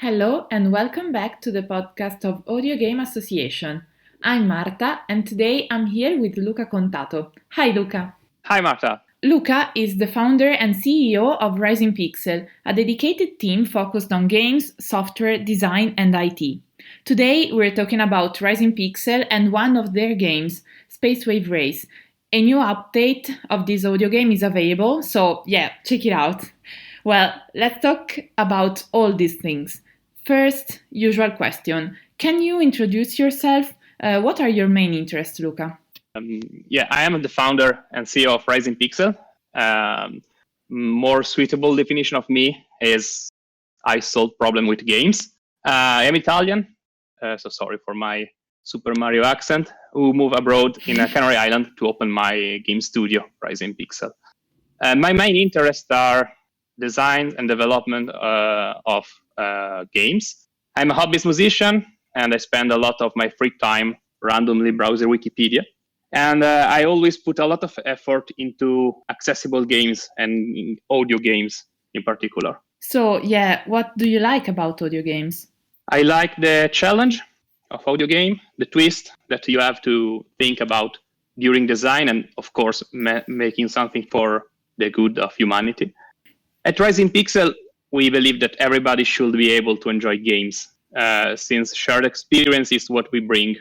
Hello and welcome back to the podcast of Audiogame Association. I'm Marta and today I'm here with Luca Contato. Hi Luca. Hi Marta. Luca is the founder and CEO of Rising Pixel, a dedicated team focused on games, software, design and IT. Today we're talking about Rising Pixel and one of their games, Space Wave Race. A new update of this audio game is available, so check it out. Well, let's talk about all these things. First, usual question. Can you introduce yourself? What are your main interests, Luca? I am the founder and CEO of Rising Pixel. More suitable definition of me is I solve problem with games. I am Italian, so sorry for my Super Mario accent, who moved abroad in a Canary Island to open my game studio, Rising Pixel. My main interests are design and development of games. I'm a hobbyist musician, and I spend a lot of my free time randomly browsing Wikipedia. And I always put a lot of effort into accessible games and audio games in particular. So, what do you like about audio games? I like the challenge of audio game, the twist that you have to think about during design, and of course, making something for the good of humanity. At Rising Pixel, we believe that everybody should be able to enjoy games, since shared experience is what bring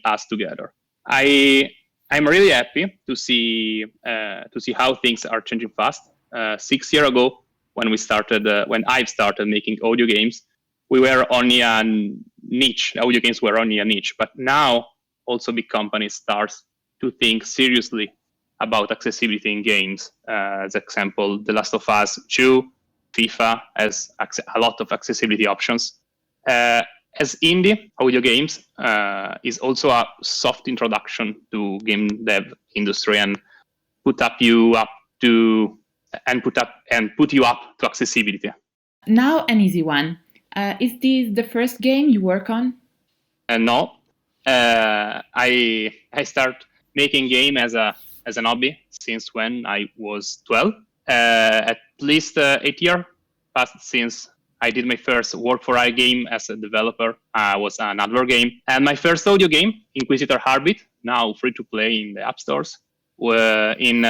us together. I'm really happy to see how things are changing fast. 6 years ago, when I started making audio games, we were only a niche. Audio games were only a niche, but now also big companies start to think seriously about accessibility in games. As example, The Last of Us 2, FIFA has a lot of accessibility options. As indie audio games is also a soft introduction to game dev industry and put you up to accessibility. Now an easy one. Is this the first game you work on? No, I start making game as an hobby since when I was 12. At least 8 years passed since I did my first work for a game as a developer. Was an advert game. And my first audio game, Inquisitor Heartbeat, now free to play in the app stores, were in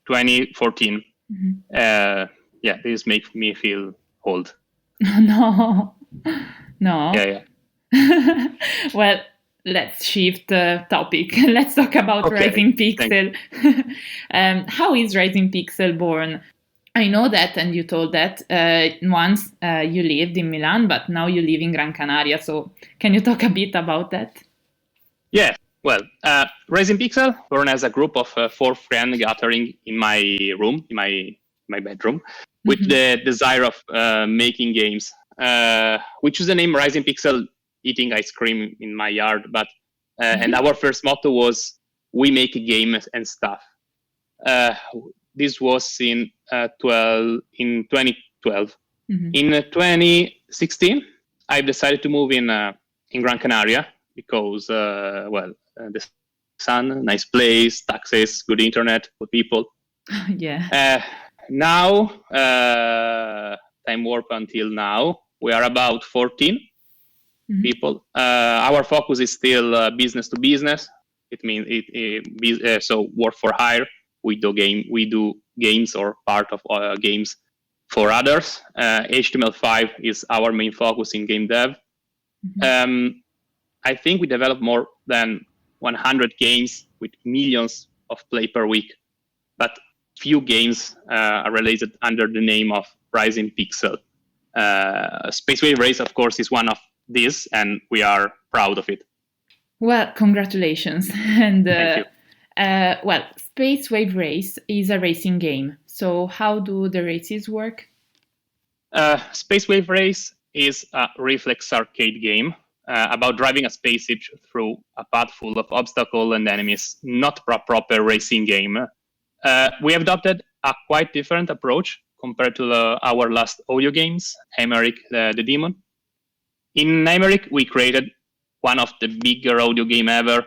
2014. Mm-hmm. This makes me feel old. No. Yeah. Well, let's shift the topic. Let's talk about Rising Pixel. How is Rising Pixel born? I know that, and you told that once you lived in Milan, but now you live in Gran Canaria. So can you talk a bit about that? Yeah, well, Rising Pixel born as a group of 4 friends gathering in my room, in my bedroom, with the desire of making games. We choose the name Rising Pixel eating ice cream in my yard, but and our first motto was, we make a game and stuff. This was in 2012. Mm-hmm. In 2016, I decided to move in Gran Canaria because, the sun, nice place, taxes, good internet, good people. Yeah. Now, time warp until now, we are about 14 people. Our focus is still business to business. It means so work for hire. We do games or part of games for others. HTML5 is our main focus in game dev. I think we develop more than 100 games with millions of play per week, but few games are released under the name of Rising Pixel. Space Wave Race, of course, is one of these, and we are proud of it. Well, congratulations. And thank you. Space Wave Race is a racing game. So how do the races work? Space Wave Race is a reflex arcade game about driving a spaceship through a path full of obstacles and enemies, not a proper racing game. We have adopted a quite different approach compared to our last audio games, Emeric the Demon. In Emeric, we created one of the bigger audio game ever,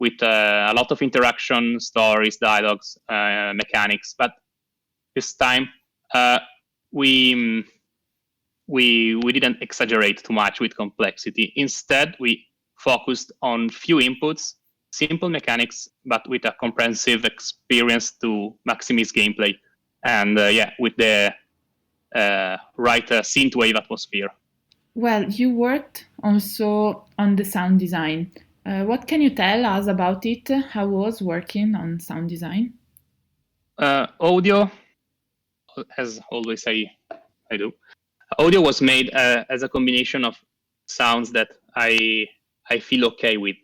with a lot of interaction, stories, dialogues, mechanics. But this time, we we didn't exaggerate too much with complexity. Instead, we focused on few inputs, simple mechanics, but with a comprehensive experience to maximize gameplay, and with the right synthwave atmosphere. Well, you worked also on the sound design. What can you tell us about it? How was working on sound design? Audio, as always I do. Audio was made as a combination of sounds that I feel okay with.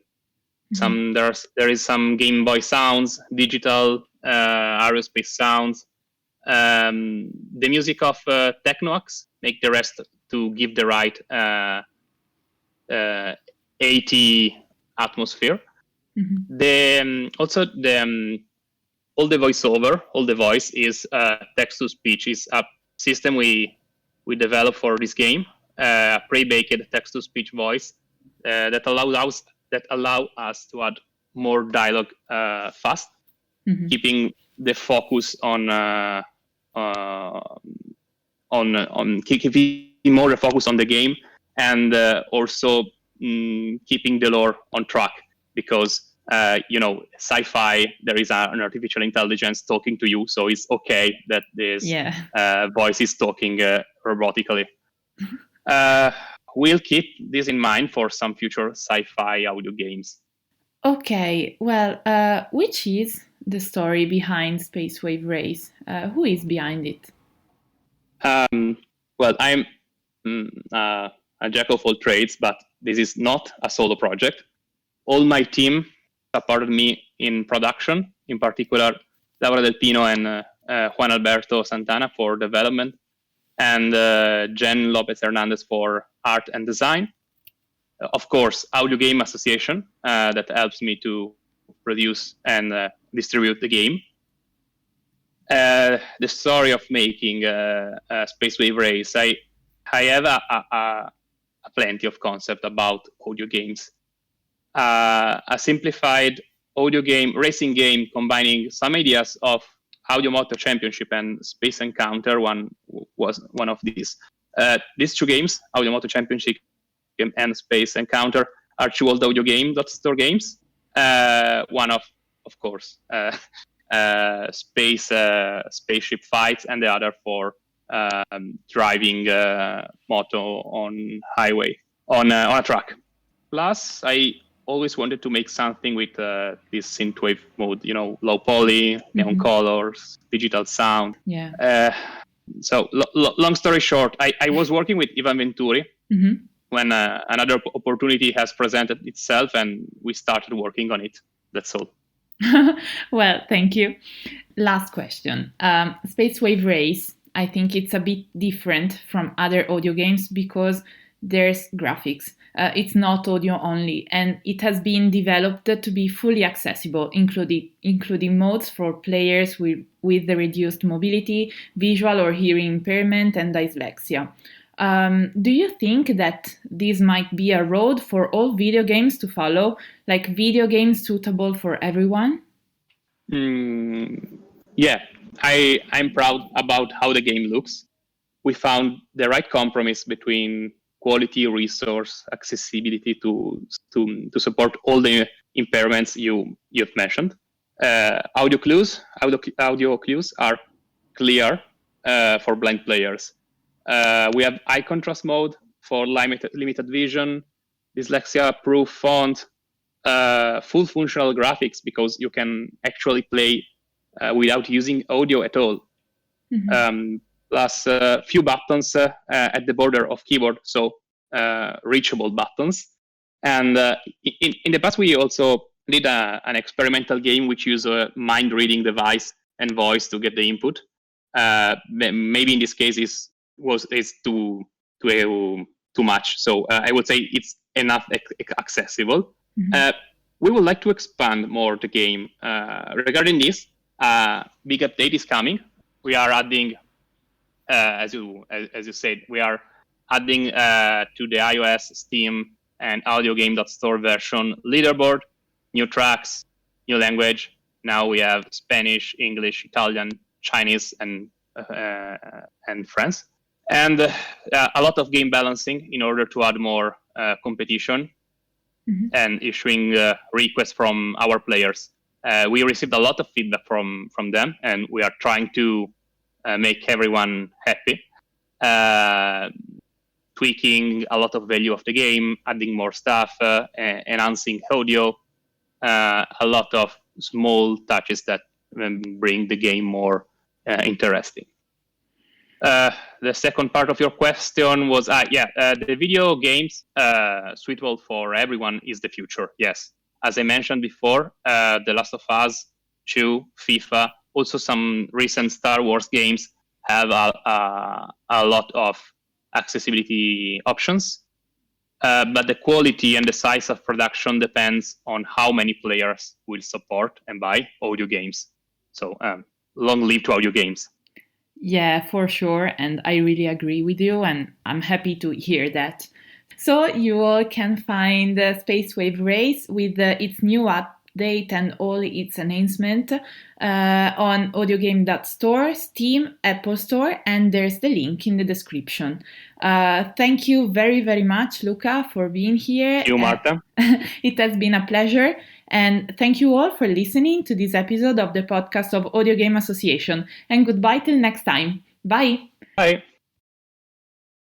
There is some Game Boy sounds, digital aerospace sounds. The music of Technoax make the rest to give the right 80 atmosphere. Also all the voiceover, all the voice is text to speech. Is a system we developed for this game, pre-baked text to speech voice that allow us to add more dialogue fast, keeping the focus on keeping more focus on the game, and also keeping the lore on track, because sci-fi, there is an artificial intelligence talking to you, so it's okay that this voice is talking robotically. We'll keep this in mind for some future sci-fi audio games. Okay, well, which is the story behind Space Wave Race? Who is behind it? Well, I'm a jack of all trades, but this is not a solo project. All my team supported me in production, in particular Laura Del Pino and Juan Alberto Santana for development, and Jen Lopez Hernandez for art and design. Of course, Audiogame Association that helps me to produce and distribute the game. The story of making Space Wave Race, I have a plenty of concept about audio games. A simplified audio game, racing game, combining some ideas of Audio Moto Championship and Space Encounter. Was one of these. These two games, Audio Moto Championship and Space Encounter, are two old Audiogame.store games. One of course, spaceship fights, and the other for driving moto on highway on a track. Plus, I always wanted to make something with this synthwave mode, low poly, neon colors, digital sound. Yeah. So long story short, I was working with Ivan Venturi when another opportunity has presented itself, and we started working on it. That's all. Well, thank you. Last question. Space Wave Race, I think it's a bit different from other audio games because there's graphics. It's not audio only, and it has been developed to be fully accessible, including modes for players with the reduced mobility, visual or hearing impairment, and dyslexia. Do you think that this might be a road for all video games to follow, like video games suitable for everyone? Yeah, I'm proud about how the game looks. We found the right compromise between quality, resource, accessibility to support all the impairments you've mentioned. Audio cues are clear for blind players. We have eye contrast mode for limited vision, dyslexia-proof font, full functional graphics, because you can actually play without using audio at all. Plus a few buttons at the border of keyboard, so reachable buttons. And in the past, we also did an experimental game which used a mind-reading device and voice to get the input. Maybe in this case is too much. So I would say it's enough accessible. We would like to expand more the game. Regarding this, big update is coming. We are adding, as you said, we are adding to the iOS, Steam, and Audiogame.store version leaderboard, new tracks, new language. Now we have Spanish, English, Italian, Chinese, and French. And a lot of game balancing in order to add more competition and issuing requests from our players. We received a lot of feedback from them, and we are trying to make everyone happy, tweaking a lot of value of the game, adding more stuff, enhancing audio, a lot of small touches that bring the game more interesting. The second part of your question was, the video games suitable for everyone is the future. Yes, as I mentioned before, The Last of Us 2, FIFA, also some recent Star Wars games have a lot of accessibility options. But the quality and the size of production depends on how many players will support and buy audio games. So long live to audio games. Yeah, for sure. And I really agree with you, and I'm happy to hear that. So you all can find Space Wave Race with its new update and all its enhancement on Audiogame.store, Steam, Apple Store, and there's the link in the description. Thank you very, very much, Luca, for being here. Thank you, Marta. It has been a pleasure. And thank you all for listening to this episode of the podcast of Audiogame Association. And goodbye till next time. Bye. Bye.